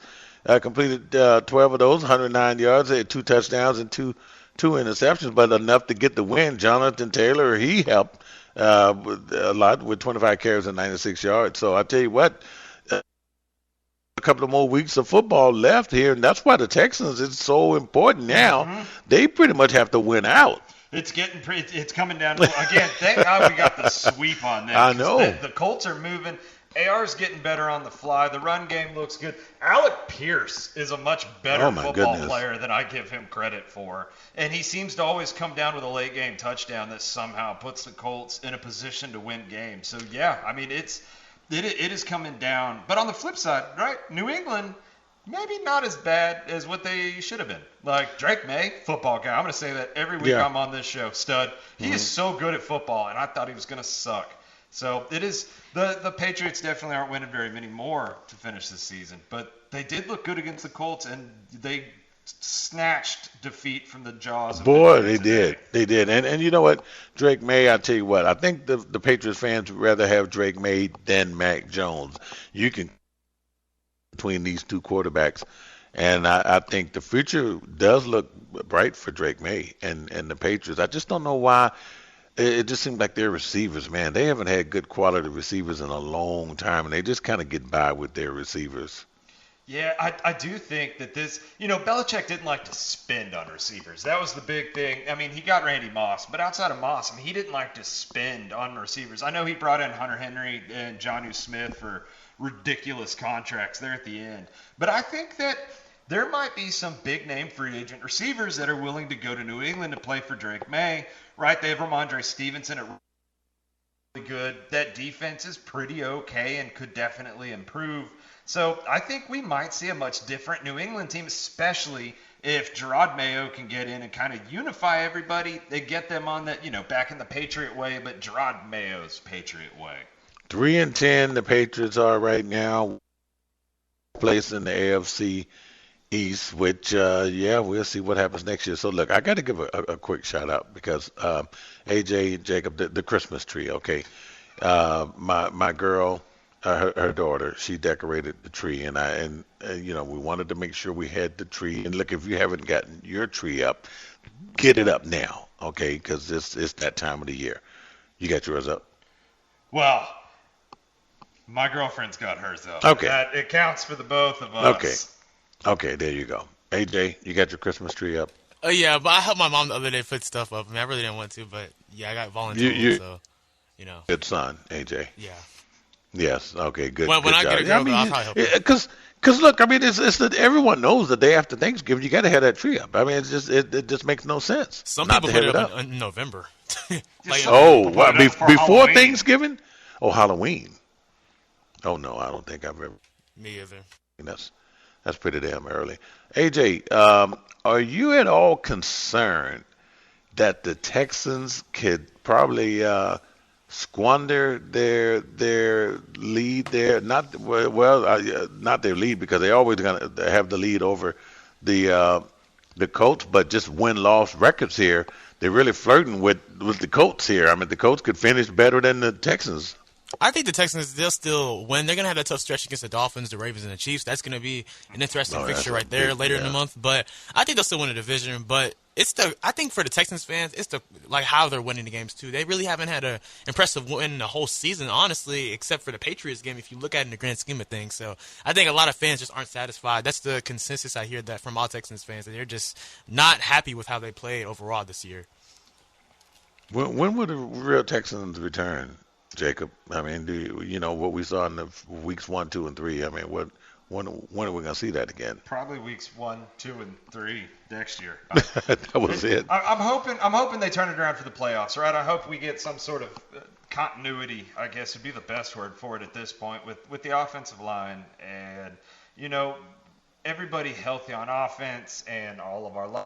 Speaker 9: completed 12 of those, 109 yards, had 2 touchdowns and two interceptions, but enough to get the win. Jonathan Taylor, he helped a lot with 25 carries and 96 yards. So I tell you what, a couple of more weeks of football left here, and that's why the Texans is so important now. They pretty much have to win out.
Speaker 10: It's coming down to, again, thank God we got the sweep on them.
Speaker 9: I know.
Speaker 10: The Colts are moving. AR's getting better on the fly. The run game looks good. Alec Pierce is a much better football player than I give him credit for. And he seems to always come down with a late game touchdown that somehow puts the Colts in a position to win games. So, yeah, I mean, it is coming down. But on the flip side, right, New England, maybe not as bad as what they should have been. Like Drake May, football guy. I'm going to say that every week I'm on this show. Stud. He is so good at football, and I thought he was going to suck. So it is the Patriots definitely aren't winning very many more to finish this season, but they did look good against the Colts, and they snatched defeat from the jaws of
Speaker 9: Boy,
Speaker 10: defeat
Speaker 9: they
Speaker 10: today.
Speaker 9: did. They did. And you know what? Drake May, I tell you what, I think the Patriots fans would rather have Drake May than Mac Jones. You can between these two quarterbacks. And I think the future does look bright for Drake May and the Patriots. I just don't know why. It just seems like their receivers, man, they haven't had good quality receivers in a long time, and they just kind of get by with their receivers.
Speaker 10: Yeah, I do think that this, Belichick didn't like to spend on receivers. That was the big thing. I mean, he got Randy Moss, but outside of Moss, he didn't like to spend on receivers. I know he brought in Hunter Henry and Jonnu Smith for ridiculous contracts there at the end. But I think that there might be some big-name free agent receivers that are willing to go to New England to play for Drake May, right? They have Ramondre Stevenson at really good. That defense is pretty okay and could definitely improve. So I think we might see a much different New England team, especially if Gerard Mayo can get in and kind of unify everybody. They get them on that, back in the Patriot way, but Gerard Mayo's Patriot way.
Speaker 9: 3-10, the Patriots are right now, place in the AFC East, which, we'll see what happens next year. So, look, I got to give a quick shout-out because AJ, Jacob, the Christmas tree, okay? My girl, her daughter, she decorated the tree, and we wanted to make sure we had the tree. And, look, if you haven't gotten your tree up, get it up now, okay, because it's that time of the year. You got yours up?
Speaker 10: Well, my girlfriend's got hers up.
Speaker 9: Okay.
Speaker 10: It counts for the both of us.
Speaker 9: Okay, there you go. AJ, you got your Christmas tree up?
Speaker 11: Yeah, but I helped my mom the other day put stuff up. I mean, I really didn't want to, but yeah, I got volunteered, so.
Speaker 9: Good son, AJ.
Speaker 11: Yeah.
Speaker 9: Yes. Okay. Good.
Speaker 11: When
Speaker 9: good
Speaker 11: I
Speaker 9: job.
Speaker 11: get a girl, I'll probably help her.
Speaker 9: Because look, I mean, it's that everyone knows the day after Thanksgiving you got to have that tree up. I mean, it's just it just makes no sense.
Speaker 11: Some people put it up in November.
Speaker 9: Before Thanksgiving? Oh, Halloween. Oh no, I don't think I've ever.
Speaker 11: Me either.
Speaker 9: That's pretty damn early. AJ, are you at all concerned that the Texans could probably squander their lead there? Not their lead, because they always going to have the lead over the Colts, but just win-loss records here. They're really flirting with the Colts here. I mean, the Colts could finish better than the Texans.
Speaker 11: I think the Texans, they'll still win. They're going to have that tough stretch against the Dolphins, the Ravens, and the Chiefs. That's going to be an interesting fixture right there later in the month. But I think they'll still win the division. But I think for the Texans fans, it's how they're winning the games too. They really haven't had an impressive win the whole season, honestly, except for the Patriots game, if you look at it in the grand scheme of things. So I think a lot of fans just aren't satisfied. That's the consensus I hear that from all Texans fans, that they're just not happy with how they played overall this year.
Speaker 9: When will the real Texans return, Jacob? I mean, do you know what we saw in the weeks 1, 2, and 3? I mean, when are we going to see that again?
Speaker 10: Probably weeks 1, 2, and 3 next year.
Speaker 9: That was it.
Speaker 10: I'm hoping they turn it around for the playoffs, right? I hope we get some sort of continuity, I guess would be the best word for it at this point, with the offensive line and everybody healthy on offense and all of our.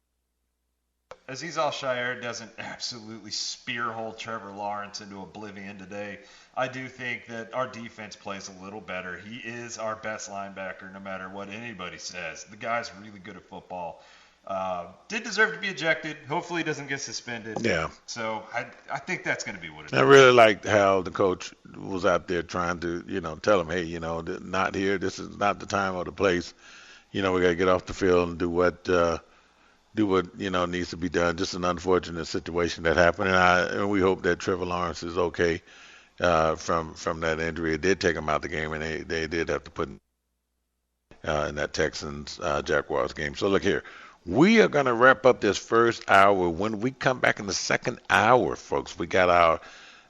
Speaker 10: Azeez Al-Shaair doesn't absolutely spearhole Trevor Lawrence into oblivion today. I do think that our defense plays a little better. He is our best linebacker no matter what anybody says. The guy's really good at football. Did deserve to be ejected. Hopefully he doesn't get suspended.
Speaker 9: Yeah.
Speaker 10: So I think that's going to be what it is.
Speaker 9: I really liked how the coach was out there trying to, tell him, hey, not here. This is not the time or the place. We got to get off the field and do what needs to be done. Just an unfortunate situation that happened, and we hope that Trevor Lawrence is okay from that injury. It did take him out the game, and they did have to put in that Texans Jaguars game. So look here, we are going to wrap up this first hour. When we come back in the second hour, folks, we got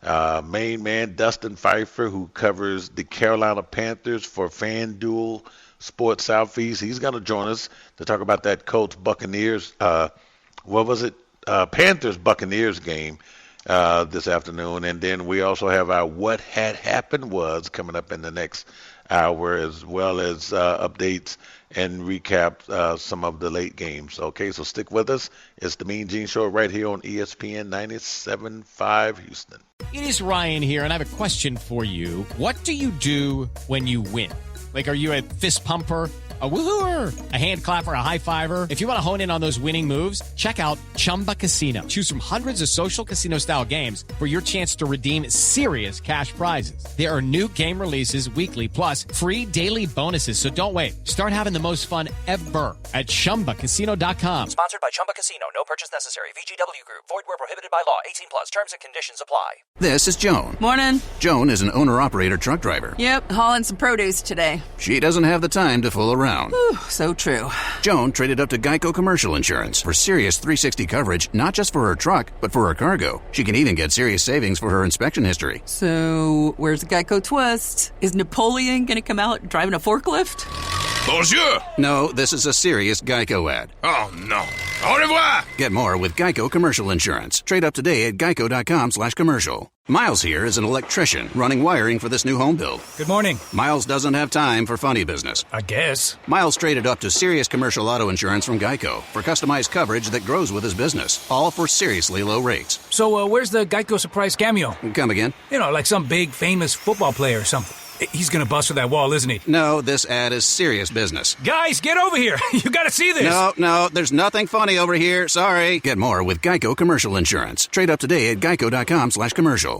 Speaker 9: our main man Dustin Pfeiffer, who covers the Carolina Panthers for FanDuel Sports Southeast. He's going to join us to talk about that Colts Buccaneers. Panthers Buccaneers game this afternoon, and then we also have our What Had Happened Was coming up in the next hour, as well as updates and recap some of the late games. Okay, so stick with us. It's the Mean Gene Show right here on ESPN 97.5 Houston.
Speaker 12: It is Ryan here, and I have a question for you. What do you do when you win? Like, are you a fist pumper, a woo-hooer, a hand clapper, a high-fiver? If you want to hone in on those winning moves, check out Chumba Casino. Choose from hundreds of social casino-style games for your chance to redeem serious cash prizes. There are new game releases weekly, plus free daily bonuses. So don't wait. Start having the most fun ever at ChumbaCasino.com.
Speaker 13: Sponsored by Chumba Casino. No purchase necessary. VGW Group. Void where prohibited by law. 18 plus. Terms and conditions apply.
Speaker 14: This is Joan.
Speaker 15: Morning.
Speaker 14: Joan is an owner-operator truck driver.
Speaker 15: Yep, hauling some produce today.
Speaker 14: She doesn't have the time to fool around.
Speaker 15: Whew, so true.
Speaker 14: Joan traded up to Geico Commercial Insurance for serious 360 coverage, not just for her truck, but for her cargo. She can even get serious savings for her inspection history.
Speaker 15: So, where's the Geico twist? Is Napoleon going to come out driving a forklift?
Speaker 14: Bonjour! No, this is a serious Geico ad.
Speaker 16: Oh, no. Au revoir!
Speaker 14: Get more with Geico Commercial Insurance. Trade up today at geico.com/commercial. Miles here is an electrician running wiring for this new home build.
Speaker 17: Good morning.
Speaker 14: Miles doesn't have time for funny business.
Speaker 17: I guess.
Speaker 14: Miles traded up to serious commercial auto insurance from Geico for customized coverage that grows with his business, all for seriously low rates.
Speaker 17: So, where's the Geico surprise cameo?
Speaker 14: Come again?
Speaker 17: You know, like some big famous football player or something. He's gonna bust through that wall, isn't he?
Speaker 14: No, this ad is serious business.
Speaker 17: Guys, get over here. You gotta see this.
Speaker 14: No, there's nothing funny over here. Sorry. Get more with Geico Commercial Insurance. Trade up today at geico.com/commercial.